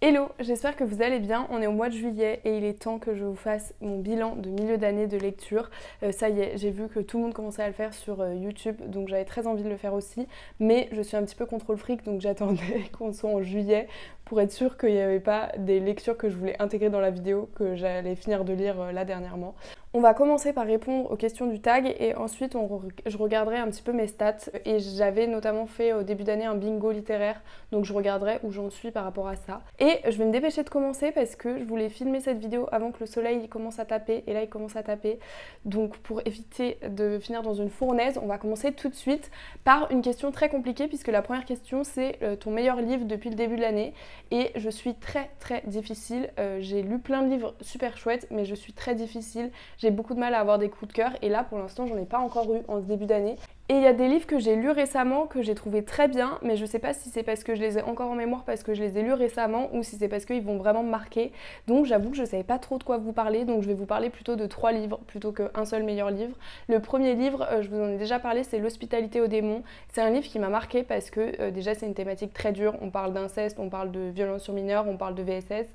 Hello, j'espère que vous allez bien, on est au mois de juillet et il est temps que je vous fasse mon bilan de milieu d'année de lecture. Ça y est, j'ai vu que tout le monde commençait à le faire sur YouTube, donc j'avais très envie de le faire aussi, mais je suis un petit peu contrôle fric, donc j'attendais qu'on soit en juillet pour être sûre qu'il n'y avait pas des lectures que je voulais intégrer dans la vidéo que j'allais finir de lire là dernièrement. On va commencer par répondre aux questions du tag et ensuite je regarderai un petit peu mes stats et j'avais notamment fait au début d'année un bingo littéraire, donc je regarderai où j'en suis par rapport à ça. Et je vais me dépêcher de commencer parce que je voulais filmer cette vidéo avant que le soleil commence à taper, et là il commence à taper. Donc pour éviter de finir dans une fournaise, on va commencer tout de suite par une question très compliquée puisque la première question c'est ton meilleur livre depuis le début de l'année. Et je suis très difficile, j'ai lu plein de livres super chouettes mais je suis très difficile, j'ai beaucoup de mal à avoir des coups de cœur et là pour l'instant j'en ai pas encore eu en ce début d'année. Et il y a des livres que j'ai lus récemment que j'ai trouvé très bien, mais je sais pas si c'est parce que je les ai encore en mémoire parce que je les ai lus récemment ou si c'est parce qu'ils vont vraiment me marquer. Donc j'avoue que je savais pas trop de quoi vous parler, donc je vais vous parler plutôt de 3 livres plutôt qu'un seul meilleur livre. Le premier livre, je vous en ai déjà parlé, c'est L'Hospitalité aux démons. C'est un livre qui m'a marqué parce que déjà c'est une thématique très dure, on parle d'inceste, on parle de violence sur mineurs, on parle de VSS.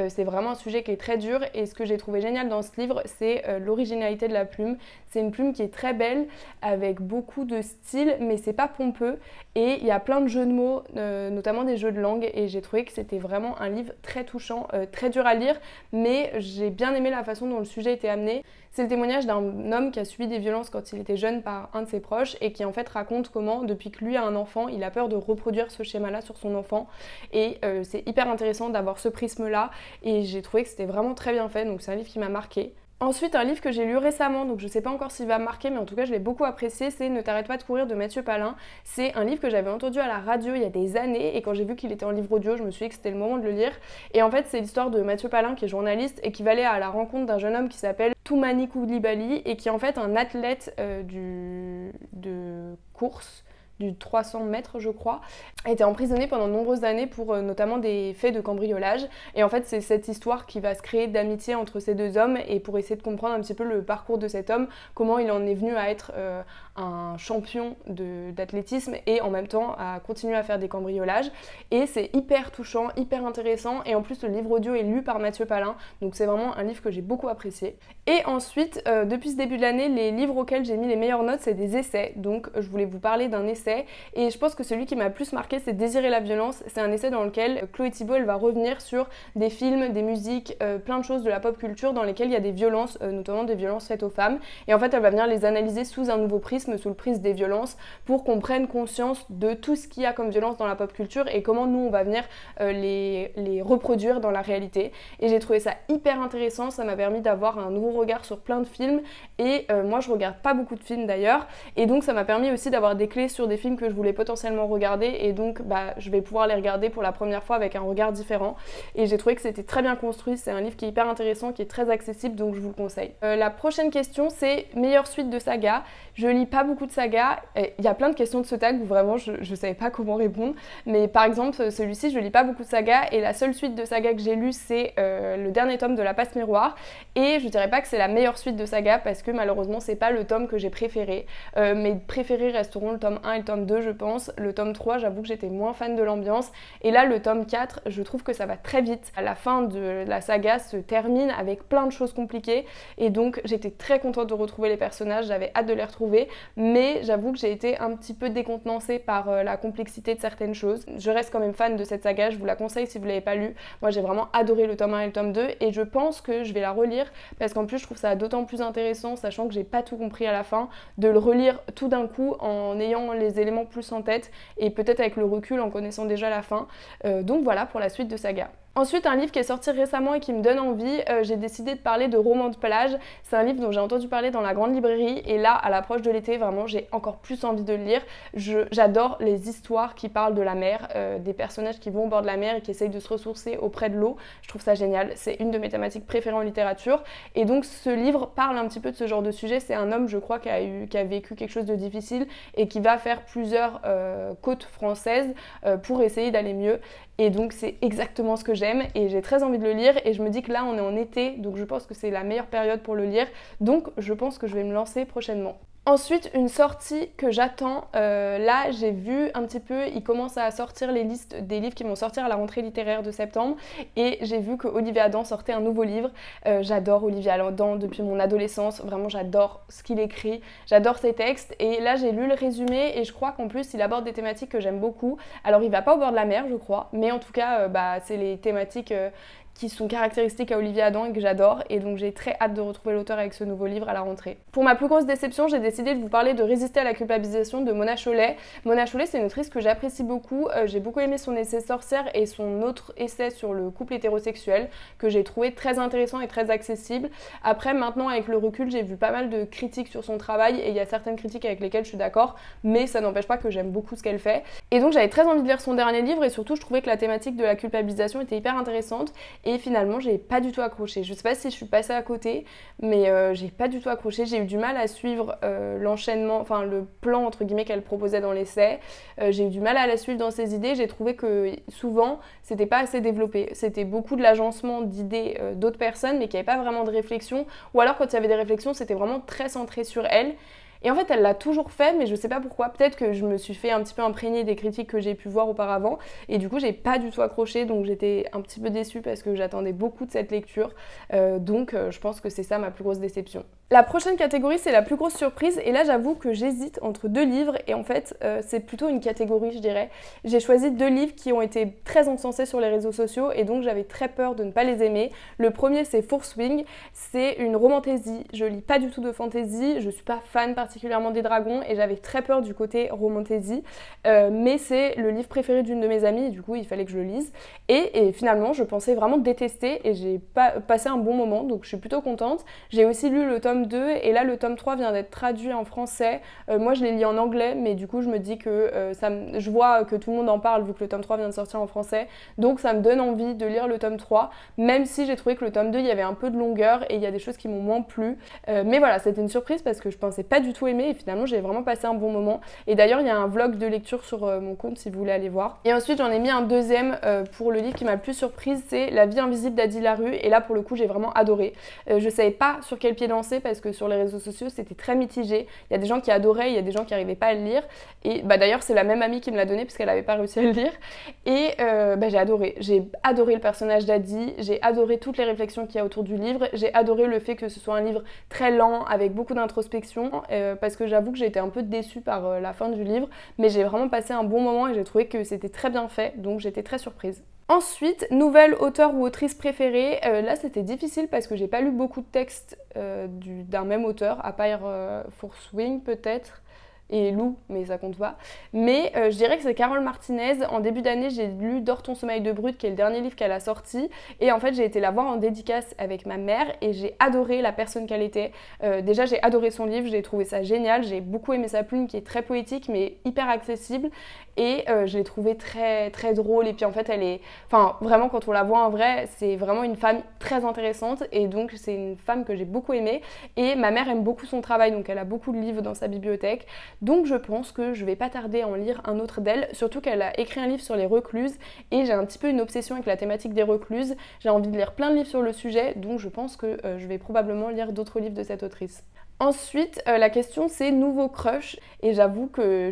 C'est vraiment un sujet qui est très dur et ce que j'ai trouvé génial dans ce livre, c'est l'originalité de la plume. C'est une plume qui est très belle avec beaucoup de style mais c'est pas pompeux et il y a plein de jeux de mots, notamment des jeux de langue et j'ai trouvé que c'était vraiment un livre très touchant, très dur à lire mais j'ai bien aimé la façon dont le sujet était amené. C'est le témoignage d'un homme qui a subi des violences quand il était jeune par un de ses proches et qui en fait raconte comment depuis que lui a un enfant il a peur de reproduire ce schéma là sur son enfant et c'est hyper intéressant d'avoir ce prisme là et j'ai trouvé que c'était vraiment très bien fait, donc c'est un livre qui m'a marqué. Ensuite, un livre que j'ai lu récemment, donc je sais pas encore s'il va me marquer, mais en tout cas je l'ai beaucoup apprécié, c'est Ne t'arrête pas de courir de Mathieu Palin. C'est un livre que j'avais entendu à la radio il y a des années et quand j'ai vu qu'il était en livre audio, je me suis dit que c'était le moment de le lire. Et en fait, c'est l'histoire de Mathieu Palin qui est journaliste et qui va aller à la rencontre d'un jeune homme qui s'appelle Toumani Koulibaly et qui est en fait un athlète de course du 300 mètres je crois, a été emprisonné pendant de nombreuses années pour notamment des faits de cambriolage et en fait c'est cette histoire qui va se créer d'amitié entre ces deux hommes et pour essayer de comprendre un petit peu le parcours de cet homme, comment il en est venu à être un champion d'athlétisme et en même temps à continuer à faire des cambriolages et c'est hyper touchant, hyper intéressant et en plus le livre audio est lu par Mathieu Palin donc c'est vraiment un livre que j'ai beaucoup apprécié. Et ensuite depuis ce début de l'année les livres auxquels j'ai mis les meilleures notes c'est des essais, donc je voulais vous parler d'un essai et je pense que celui qui m'a plus marqué c'est Désirer la violence. C'est un essai dans lequel Chloé Thibault elle va revenir sur des films, des musiques, plein de choses de la pop culture dans lesquelles il y a des violences, notamment des violences faites aux femmes et en fait elle va venir les analyser sous un nouveau prisme, sous le prisme des violences pour qu'on prenne conscience de tout ce qu'il y a comme violence dans la pop culture et comment nous on va venir les reproduire dans la réalité et j'ai trouvé ça hyper intéressant, ça m'a permis d'avoir un nouveau regard sur plein de films et moi je regarde pas beaucoup de films d'ailleurs et donc ça m'a permis aussi d'avoir des clés sur des films que je voulais potentiellement regarder et donc je vais pouvoir les regarder pour la première fois avec un regard différent et j'ai trouvé que c'était très bien construit, c'est un livre qui est hyper intéressant, qui est très accessible donc je vous le conseille. La prochaine question c'est meilleure suite de saga. Je lis pas beaucoup de sagas, il y a plein de questions de ce tag où vraiment je savais pas comment répondre mais par exemple celui-ci je lis pas beaucoup de sagas et la seule suite de saga que j'ai lue c'est le dernier tome de La Passe Miroir et je dirais pas que c'est la meilleure suite de saga parce que malheureusement c'est pas le tome que j'ai préféré. Mes préférés resteront le tome 1 et le tome 2 je pense. Le tome 3 j'avoue que j'étais moins fan de l'ambiance et là le tome 4 je trouve que ça va très vite. À la fin de la saga se termine avec plein de choses compliquées et donc j'étais très contente de retrouver les personnages, j'avais hâte de les retrouver mais j'avoue que j'ai été un petit peu décontenancée par la complexité de certaines choses. Je reste quand même fan de cette saga, je vous la conseille si vous l'avez pas lu. Moi j'ai vraiment adoré le tome 1 et le tome 2 et je pense que je vais la relire parce qu'en plus je trouve ça d'autant plus intéressant sachant que j'ai pas tout compris à la fin de le relire tout d'un coup en ayant les éléments plus en tête et peut-être avec le recul en connaissant déjà la fin. Donc voilà pour la suite de saga. Ensuite, un livre qui est sorti récemment et qui me donne envie, j'ai décidé de parler de Roman de plage. C'est un livre dont j'ai entendu parler dans la grande librairie et là, à l'approche de l'été, vraiment, j'ai encore plus envie de le lire. J'adore les histoires qui parlent de la mer, des personnages qui vont au bord de la mer et qui essayent de se ressourcer auprès de l'eau. Je trouve ça génial, c'est une de mes thématiques préférées en littérature. Et donc, ce livre parle un petit peu de ce genre de sujet. C'est un homme, je crois, qui a vécu quelque chose de difficile et qui va faire plusieurs côtes françaises pour essayer d'aller mieux. Et donc c'est exactement ce que j'aime et j'ai très envie de le lire et je me dis que là on est en été donc je pense que c'est la meilleure période pour le lire donc je pense que je vais me lancer prochainement. Ensuite, une sortie que j'attends, là j'ai vu un petit peu, ils commencent à sortir les listes des livres qui vont sortir à la rentrée littéraire de septembre et j'ai vu que Olivier Adam sortait un nouveau livre. J'adore Olivier Adam depuis mon adolescence, vraiment j'adore ce qu'il écrit, j'adore ses textes et là j'ai lu le résumé et je crois qu'en plus il aborde des thématiques que j'aime beaucoup. Alors il va pas au bord de la mer je crois, mais en tout cas c'est les thématiques qui sont caractéristiques à Olivier Adam et que j'adore et donc j'ai très hâte de retrouver l'auteur avec ce nouveau livre à la rentrée. Pour ma plus grosse déception, j'ai décidé de vous parler de Résister à la culpabilisation de Mona Chollet. Mona Chollet, c'est une autrice que j'apprécie beaucoup, j'ai beaucoup aimé son essai Sorcière et son autre essai sur le couple hétérosexuel que j'ai trouvé très intéressant et très accessible. Après, maintenant avec le recul, j'ai vu pas mal de critiques sur son travail et il y a certaines critiques avec lesquelles je suis d'accord, mais ça n'empêche pas que j'aime beaucoup ce qu'elle fait. Et donc j'avais très envie de lire son dernier livre et surtout je trouvais que la thématique de la culpabilisation était hyper intéressante. Et finalement, j'ai pas du tout accroché. Je sais pas si je suis passée à côté, mais j'ai pas du tout accroché. J'ai eu du mal à suivre l'enchaînement, enfin le plan entre guillemets qu'elle proposait dans l'essai. J'ai eu du mal à la suivre dans ses idées. J'ai trouvé que souvent, c'était pas assez développé. C'était beaucoup de l'agencement d'idées d'autres personnes, mais qu'il n'y avait pas vraiment de réflexion. Ou alors, quand il y avait des réflexions, c'était vraiment très centré sur elle. Et en fait, elle l'a toujours fait, mais je sais pas pourquoi. Peut-être que je me suis fait un petit peu imprégner des critiques que j'ai pu voir auparavant. Et du coup, j'ai pas du tout accroché, donc j'étais un petit peu déçue parce que j'attendais beaucoup de cette lecture. Donc, je pense que c'est ça ma plus grosse déception. La prochaine catégorie, c'est la plus grosse surprise. Et là, j'avoue que j'hésite entre deux livres. Et en fait, c'est plutôt une catégorie, je dirais. J'ai choisi deux livres qui ont été très encensés sur les réseaux sociaux. Et donc, j'avais très peur de ne pas les aimer. Le premier, c'est Fourth Wing. C'est une romantasy. Je lis pas du tout de fantasy. Je suis pas fan particulièrement des dragons. Et j'avais très peur du côté romantasy. Mais c'est le livre préféré d'une de mes amies. Et du coup, il fallait que je le lise. Et finalement, je pensais vraiment détester. Et j'ai passé un bon moment. Donc, je suis plutôt contente. J'ai aussi lu le tome 2 et là le tome 3 vient d'être traduit en français. Moi je l'ai lu en anglais mais du coup je me dis que je vois que tout le monde en parle vu que le tome 3 vient de sortir en français, donc ça me donne envie de lire le tome 3, même si j'ai trouvé que le tome 2 il y avait un peu de longueur et il y a des choses qui m'ont moins plu, mais voilà, c'était une surprise parce que je pensais pas du tout aimer et finalement j'ai vraiment passé un bon moment. Et d'ailleurs il y a un vlog de lecture sur mon compte si vous voulez aller voir. Et ensuite j'en ai mis un deuxième pour le livre qui m'a le plus surprise, c'est La vie invisible d'Adi Larue, et là pour le coup j'ai vraiment adoré. Je savais pas sur quel pied danser parce que sur les réseaux sociaux c'était très mitigé. Il y a des gens qui adoraient, il y a des gens qui n'arrivaient pas à le lire. Et d'ailleurs c'est la même amie qui me l'a donné parce qu'elle n'avait pas réussi à le lire. Et j'ai adoré. J'ai adoré le personnage d'Adi, j'ai adoré toutes les réflexions qu'il y a autour du livre, j'ai adoré le fait que ce soit un livre très lent avec beaucoup d'introspection parce que j'avoue que j'ai été un peu déçue par la fin du livre, mais j'ai vraiment passé un bon moment et j'ai trouvé que c'était très bien fait, donc j'étais très surprise. Ensuite, nouvelle auteur ou autrice préférée, là c'était difficile parce que j'ai pas lu beaucoup de textes d'un même auteur, à part Fourth Wing peut-être, et Lou, mais ça compte pas. Mais je dirais que c'est Carole Martinez. En début d'année, j'ai lu Dors ton sommeil de brute, qui est le dernier livre qu'elle a sorti. Et en fait, j'ai été la voir en dédicace avec ma mère et j'ai adoré la personne qu'elle était. Déjà, j'ai adoré son livre, j'ai trouvé ça génial. J'ai beaucoup aimé sa plume qui est très poétique, mais hyper accessible. Et je l'ai trouvée très, très drôle. Et puis en fait, elle est... Enfin, vraiment, quand on la voit en vrai, c'est vraiment une femme très intéressante. Et donc, c'est une femme que j'ai beaucoup aimée. Et ma mère aime beaucoup son travail, donc elle a beaucoup de livres dans sa bibliothèque. Donc je pense que je vais pas tarder à en lire un autre d'elle, surtout qu'elle a écrit un livre sur les recluses et j'ai un petit peu une obsession avec la thématique des recluses. J'ai envie de lire plein de livres sur le sujet, donc je pense que je vais probablement lire d'autres livres de cette autrice. Ensuite, la question c'est nouveau crush, et j'avoue que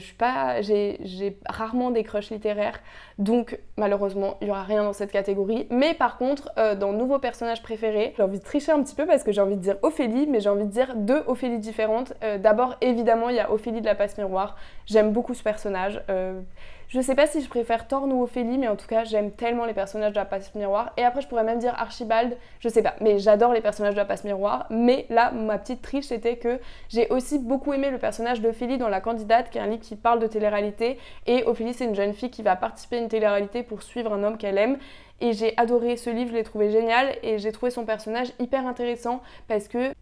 j'ai rarement des crushs littéraires, donc malheureusement il n'y aura rien dans cette catégorie. Mais par contre, dans nouveaux personnages préférés, j'ai envie de tricher un petit peu parce que j'ai envie de dire Ophélie, mais j'ai envie de dire deux Ophélie différentes. D'abord évidemment il y a Ophélie de la Passe Miroir, j'aime beaucoup ce personnage. Je sais pas si je préfère Thorne ou Ophélie, mais en tout cas j'aime tellement les personnages de la Passe Miroir. Et après je pourrais même dire Archibald, je sais pas, mais j'adore les personnages de la Passe Miroir. Mais là ma petite triche c'était que j'ai aussi beaucoup aimé le personnage d'Ophélie dans La Candidate, qui est un livre qui parle de télé-réalité. Et Ophélie c'est une jeune fille qui va participer à une télé-réalité pour suivre un homme qu'elle aime. Et j'ai adoré ce livre, je l'ai trouvé génial et j'ai trouvé son personnage hyper intéressant parce que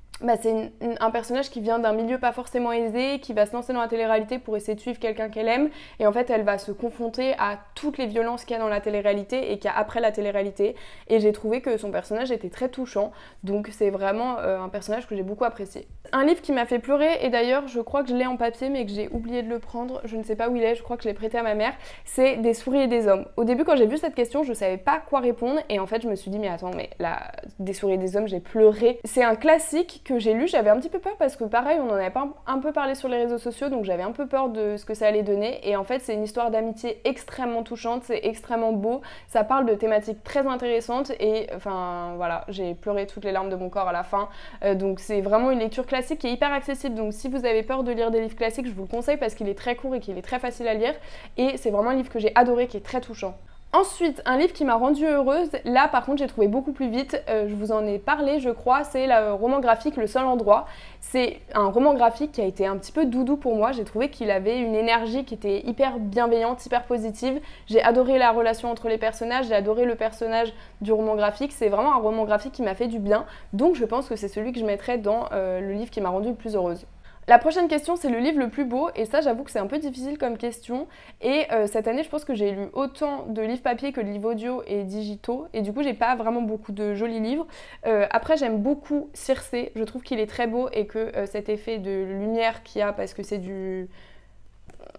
c'est un personnage qui vient d'un milieu pas forcément aisé, qui va se lancer dans la télé-réalité pour essayer de suivre quelqu'un qu'elle aime, et en fait elle va se confronter à toutes les violences qu'il y a dans la télé-réalité et qu'il y a après la télé-réalité, et j'ai trouvé que son personnage était très touchant, donc c'est vraiment un personnage que j'ai beaucoup apprécié. Un livre qui m'a fait pleurer, et d'ailleurs je crois que je l'ai en papier mais que j'ai oublié de le prendre, je ne sais pas où il est, je crois que je l'ai prêté à ma mère, c'est Des souris et des hommes. Au début quand j'ai vu cette question je savais pas quoi répondre, et en fait je me suis dit mais attends, mais là, Des souris et des hommes, j'ai pleuré. C'est un classique que j'ai lu, j'avais un petit peu peur parce que pareil, on en avait pas un peu parlé sur les réseaux sociaux, donc j'avais un peu peur de ce que ça allait donner. Et en fait, c'est une histoire d'amitié extrêmement touchante, c'est extrêmement beau, ça parle de thématiques très intéressantes et enfin voilà, j'ai pleuré toutes les larmes de mon corps à la fin. Donc c'est vraiment une lecture classique qui est hyper accessible, donc si vous avez peur de lire des livres classiques, je vous le conseille parce qu'il est très court et qu'il est très facile à lire. Et c'est vraiment un livre que j'ai adoré, qui est très touchant. Ensuite, un livre qui m'a rendue heureuse, là par contre j'ai trouvé beaucoup plus vite, je vous en ai parlé je crois, c'est le roman graphique Le Seul Endroit. C'est un roman graphique qui a été un petit peu doudou pour moi, j'ai trouvé qu'il avait une énergie qui était hyper bienveillante, hyper positive. J'ai adoré la relation entre les personnages, j'ai adoré le personnage du roman graphique, c'est vraiment un roman graphique qui m'a fait du bien, donc je pense que c'est celui que je mettrais dans le livre qui m'a rendue le plus heureuse. La prochaine question, c'est le livre le plus beau, et ça j'avoue que c'est un peu difficile comme question, et cette année je pense que j'ai lu autant de livres papier que de livres audio et digitaux, et du coup j'ai pas vraiment beaucoup de jolis livres. Après j'aime beaucoup Circé, je trouve qu'il est très beau et que cet effet de lumière qu'il y a, parce que c'est du...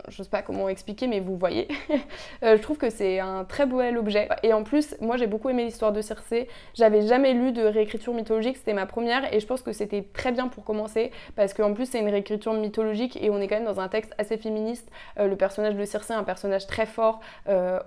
je sais pas comment expliquer, mais vous voyez. Je trouve que c'est un très bel objet. Et en plus, moi j'ai beaucoup aimé l'histoire de Circé. J'avais jamais lu de réécriture mythologique, c'était ma première, et je pense que c'était très bien pour commencer, parce qu'en plus c'est une réécriture mythologique et on est quand même dans un texte assez féministe. Le personnage de Circé est un personnage très fort,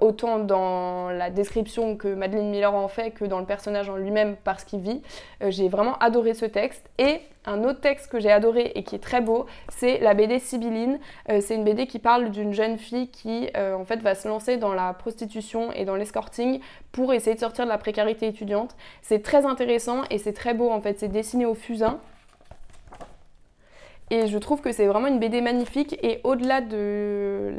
autant dans la description que Madeline Miller en fait, que dans le personnage en lui-même parce qu'il vit. J'ai vraiment adoré ce texte. Et un autre texte que j'ai adoré et qui est très beau, c'est la BD Sibylline. C'est une BD qui parle d'une jeune fille qui en fait va se lancer dans la prostitution et dans l'escorting pour essayer de sortir de la précarité étudiante. C'est très intéressant et c'est très beau en fait, c'est dessiné au fusain. Et je trouve que c'est vraiment une BD magnifique, et au-delà du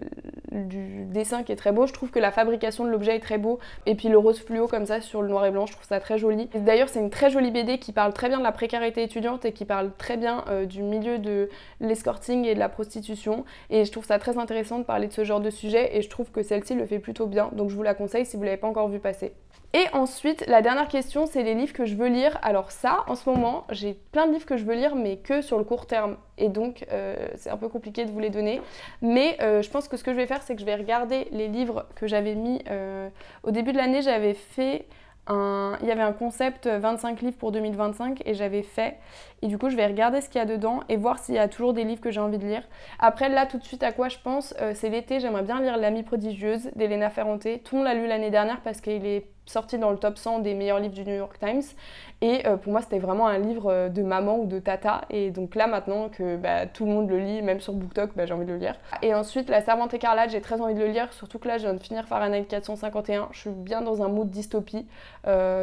dessin qui est très beau, je trouve que la fabrication de l'objet est très beau, et puis le rose fluo comme ça sur le noir et blanc, je trouve ça très joli. D'ailleurs c'est une très jolie BD qui parle très bien de la précarité étudiante et qui parle très bien du milieu de l'escorting et de la prostitution, et je trouve ça très intéressant de parler de ce genre de sujet, et je trouve que celle-ci le fait plutôt bien, donc je vous la conseille si vous ne l'avez pas encore vu passer. Et ensuite, la dernière question, c'est les livres que je veux lire. Alors ça, en ce moment, j'ai plein de livres que je veux lire, mais que sur le court terme. Et donc, c'est un peu compliqué de vous les donner. Mais je pense que ce que je vais faire, c'est que je vais regarder les livres que j'avais mis au début de l'année. J'avais fait il y avait un concept 25 livres pour 2025 et j'avais fait. Et du coup, je vais regarder ce qu'il y a dedans et voir s'il y a toujours des livres que j'ai envie de lire. Après, là, tout de suite, à quoi je pense, c'est l'été. J'aimerais bien lire L'Amie prodigieuse d'Elena Ferrante. Tout le monde l'a lu l'année dernière parce qu'il est sorti dans le top 100 des meilleurs livres du New York Times. Et pour moi, c'était vraiment un livre de maman ou de tata. Et donc là, maintenant que tout le monde le lit, même sur BookTok, j'ai envie de le lire. Et ensuite, La Servante écarlate, j'ai très envie de le lire. Surtout que là, je viens de finir Fahrenheit 451. Je suis bien dans un mood dystopie.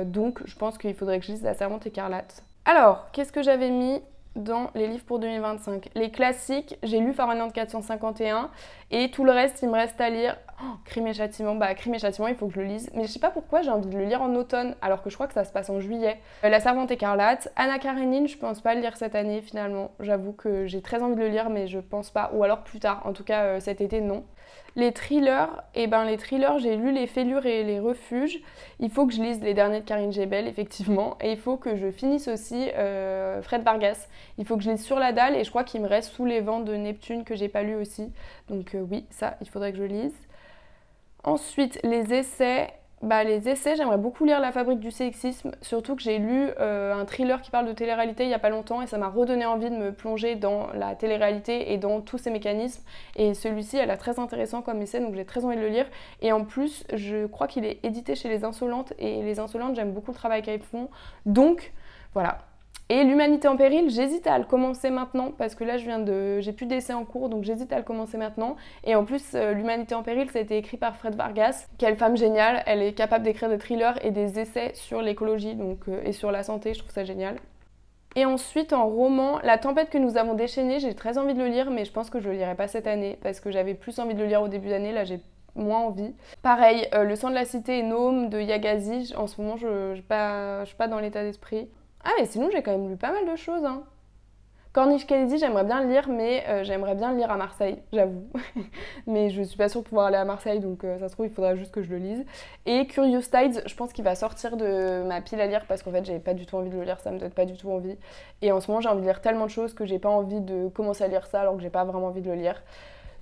Donc, je pense qu'il faudrait que je lise La Servante écarlate. Alors, qu'est-ce que j'avais mis dans les livres pour 2025? Les classiques, j'ai lu Fahrenheit 451 et tout le reste, il me reste à lire. Crime et Châtiment, Crime et Châtiment, il faut que je le lise. Mais je sais pas pourquoi j'ai envie de le lire en automne, alors que je crois que ça se passe en juillet. La Servante écarlate, Anna Karénine, je pense pas le lire cette année finalement. J'avoue que j'ai très envie de le lire, mais je pense pas. Ou alors plus tard, en tout cas cet été, non. Les thrillers, les thrillers, j'ai lu Les Fêlures et les Refuges. Il faut que je lise les derniers de Karine Jebel, effectivement. Et il faut que je finisse aussi Fred Vargas. Il faut que je lise Sur la dalle, et je crois qu'il me reste Sous les vents de Neptune que j'ai pas lu aussi. Donc oui, ça, il faudrait que je lise. Ensuite, les essais. J'aimerais beaucoup lire La Fabrique du sexisme, surtout que j'ai lu un thriller qui parle de télé-réalité il n'y a pas longtemps et ça m'a redonné envie de me plonger dans la télé-réalité et dans tous ces mécanismes. Et celui-ci, elle a très intéressant comme essai, donc j'ai très envie de le lire. Et en plus, je crois qu'il est édité chez Les Insolentes, et Les Insolentes, j'aime beaucoup le travail qu'elles font. Donc, voilà. Et L'Humanité en péril, j'hésite à le commencer maintenant parce que là j'ai plus d'essais en cours, donc j'hésite à le commencer maintenant. Et en plus, L'Humanité en péril, ça a été écrit par Fred Vargas. Quelle femme géniale, elle est capable d'écrire des thrillers et des essais sur l'écologie et sur la santé, je trouve ça génial. Et ensuite, en roman, La tempête que nous avons déchaînée, j'ai très envie de le lire, mais je pense que je le lirai pas cette année parce que j'avais plus envie de le lire au début d'année, là j'ai moins envie. Pareil, Le sang de la cité et Nome de Yagazi, en ce moment je suis pas dans l'état d'esprit. Ah mais sinon j'ai quand même lu pas mal de choses. Cornish Kennedy, j'aimerais bien le lire, mais j'aimerais bien le lire à Marseille, j'avoue. Mais je suis pas sûre de pouvoir aller à Marseille, donc ça se trouve il faudra juste que je le lise. Et Curious Tides, je pense qu'il va sortir de ma pile à lire parce qu'en fait j'avais pas du tout envie de le lire, ça me donne pas du tout envie. Et en ce moment j'ai envie de lire tellement de choses que j'ai pas envie de commencer à lire ça alors que j'ai pas vraiment envie de le lire.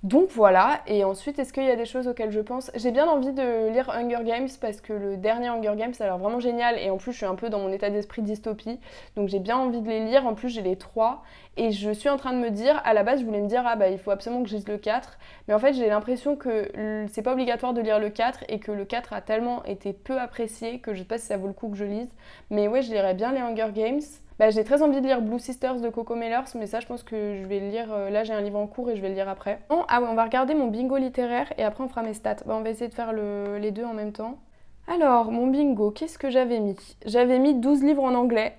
Donc voilà, et ensuite est-ce qu'il y a des choses auxquelles je pense? J'ai bien envie de lire Hunger Games parce que le dernier Hunger Games ça a l'air vraiment génial et en plus je suis un peu dans mon état d'esprit dystopie, donc j'ai bien envie de les lire, en plus j'ai les 3 et je suis en train de me dire, à la base je voulais me dire ah bah il faut absolument que je lise le 4, mais en fait j'ai l'impression que c'est pas obligatoire de lire le 4 et que le 4 a tellement été peu apprécié que je sais pas si ça vaut le coup que je lise, mais ouais je lirais bien les Hunger Games. Bah, j'ai très envie de lire Blue Sisters de Coco Mellers, mais ça je pense que je vais le lire, là j'ai un livre en cours et je vais le lire après. Bon, ah ouais, on va regarder mon bingo littéraire et après on fera mes stats. Bah, on va essayer de faire les deux en même temps. Alors, mon bingo, qu'est-ce que j'avais mis? J'avais mis 12 livres en anglais,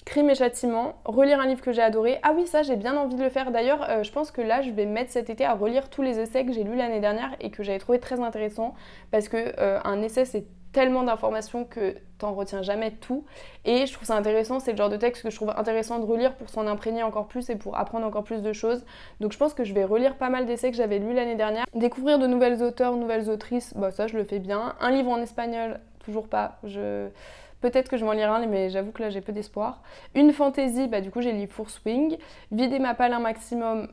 Crime et Châtiment, relire un livre que j'ai adoré. Ah oui, ça j'ai bien envie de le faire. D'ailleurs, je pense que là je vais me mettre cet été à relire tous les essais que j'ai lus l'année dernière et que j'avais trouvé très intéressants parce que un essai c'est tellement d'informations que t'en retiens jamais tout et je trouve ça intéressant, c'est le genre de texte que je trouve intéressant de relire pour s'en imprégner encore plus et pour apprendre encore plus de choses, donc je pense que je vais relire pas mal d'essais que j'avais lus l'année dernière. Découvrir de nouvelles auteurs, nouvelles autrices, bah ça je le fais bien. Un livre en espagnol, toujours pas, peut-être que je vais en lire un, mais j'avoue que là j'ai peu d'espoir. Une fantaisie, bah du coup j'ai lu Fourth Wing. Vider ma palle un maximum,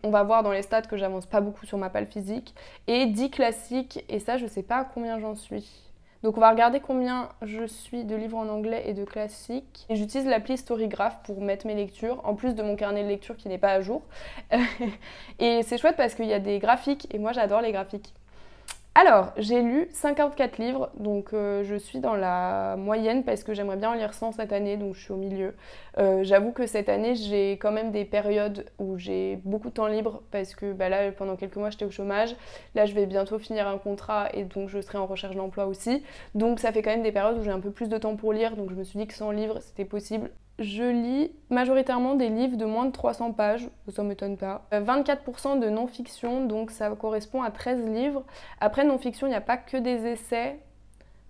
on va voir dans les stats que j'avance pas beaucoup sur ma palle physique. Et 10 classiques, et ça je sais pas à combien j'en suis. Donc on va regarder combien je suis de livres en anglais et de classiques. Et j'utilise l'appli Storygraph pour mettre mes lectures, en plus de mon carnet de lecture qui n'est pas à jour. Et c'est chouette parce qu'il y a des graphiques, et moi j'adore les graphiques. Alors, j'ai lu 54 livres, donc je suis dans la moyenne parce que j'aimerais bien en lire 100 cette année, donc je suis au milieu. J'avoue que cette année, j'ai quand même des périodes où j'ai beaucoup de temps libre parce que bah là, pendant quelques mois, j'étais au chômage. Là, je vais bientôt finir un contrat et donc je serai en recherche d'emploi aussi. Donc ça fait quand même des périodes où j'ai un peu plus de temps pour lire, donc je me suis dit que 100 livres, c'était possible. Je lis majoritairement des livres de moins de 300 pages, ça m'étonne pas. 24% de non-fiction, donc ça correspond à 13 livres. Après non-fiction, il n'y a pas que des essais,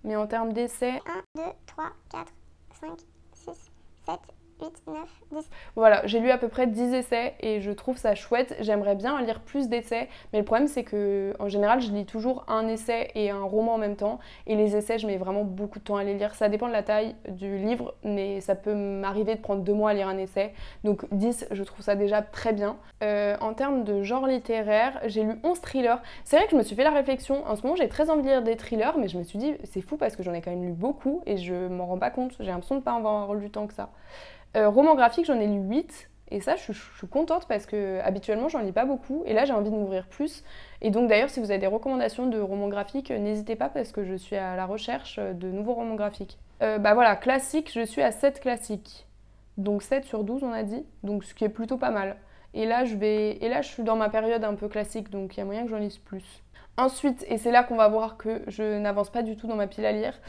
mais en termes d'essais... 1, 2, 3, 4, 5, 6, 7, 8, 9, 10. Voilà, j'ai lu à peu près 10 essais et je trouve ça chouette. J'aimerais bien lire plus d'essais, mais le problème c'est que en général je lis toujours un essai et un roman en même temps. Et les essais, je mets vraiment beaucoup de temps à les lire. Ça dépend de la taille du livre, mais ça peut m'arriver de prendre 2 mois à lire un essai. Donc 10, je trouve ça déjà très bien. En termes de genre littéraire, j'ai lu 11 thrillers. C'est vrai que je me suis fait la réflexion. En ce moment, j'ai très envie de lire des thrillers, mais je me suis dit, c'est fou parce que j'en ai quand même lu beaucoup et je m'en rends pas compte. J'ai l'impression de pas en avoir lu tant que ça. Roman graphique, j'en ai lu 8 et ça je suis contente parce que habituellement j'en lis pas beaucoup et là j'ai envie de m'ouvrir plus. Et donc d'ailleurs si vous avez des recommandations de romans graphiques, n'hésitez pas parce que je suis à la recherche de nouveaux romans graphiques. Bah voilà, classique, je suis à 7 classiques. Donc 7 sur 12 on a dit, donc ce qui est plutôt pas mal. Et là je suis dans ma période un peu classique, donc il y a moyen que j'en lise plus. Ensuite, et c'est là qu'on va voir que je n'avance pas du tout dans ma pile à lire,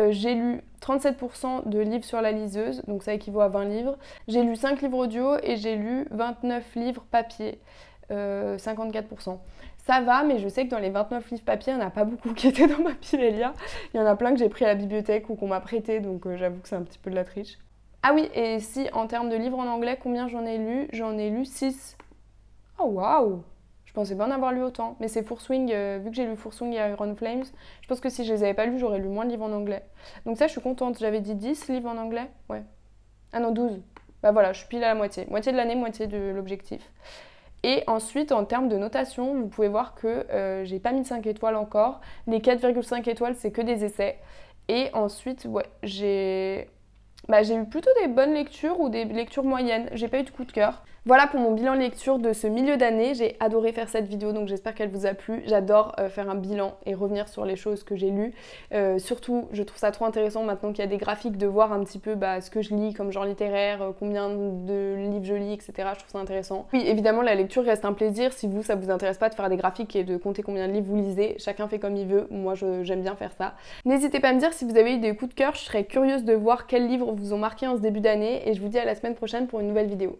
j'ai lu 37% de livres sur la liseuse, donc ça équivaut à 20 livres. J'ai lu 5 livres audio et j'ai lu 29 livres papier, 54%. Ça va, mais je sais que dans les 29 livres papier, il n'y en a pas beaucoup qui étaient dans ma pile à lire. Il y en a plein que j'ai pris à la bibliothèque ou qu'on m'a prêté, donc j'avoue que c'est un petit peu de la triche. Ah oui, et si en termes de livres en anglais, combien j'en ai lu? J'en ai lu 6. Oh waouh! Je pensais pas en avoir lu autant, mais c'est Fourth Wing, vu que j'ai lu Fourth Wing et Iron Flames, je pense que si je les avais pas lus, j'aurais lu moins de livres en anglais. Donc ça, je suis contente. J'avais dit 10 livres en anglais? Ouais. Ah non, 12. Bah voilà, je suis pile à la moitié. Moitié de l'année, moitié de l'objectif. Et ensuite, en termes de notation, vous pouvez voir que j'ai pas mis 5 étoiles encore. Les 4,5 étoiles, c'est que des essais. Et ensuite, ouais, j'ai eu plutôt des bonnes lectures ou des lectures moyennes. J'ai pas eu de coup de cœur. Voilà pour mon bilan lecture de ce milieu d'année. J'ai adoré faire cette vidéo, donc j'espère qu'elle vous a plu. J'adore faire un bilan et revenir sur les choses que j'ai lues. Surtout, je trouve ça trop intéressant maintenant qu'il y a des graphiques de voir un petit peu ce que je lis comme genre littéraire, combien de livres je lis, etc. Je trouve ça intéressant. Oui, évidemment, la lecture reste un plaisir. Si vous, ça vous intéresse pas de faire des graphiques et de compter combien de livres vous lisez, chacun fait comme il veut. Moi, j'aime bien faire ça. N'hésitez pas à me dire si vous avez eu des coups de cœur. Je serais curieuse de voir quels livres vous ont marqué en ce début d'année. Et je vous dis à la semaine prochaine pour une nouvelle vidéo.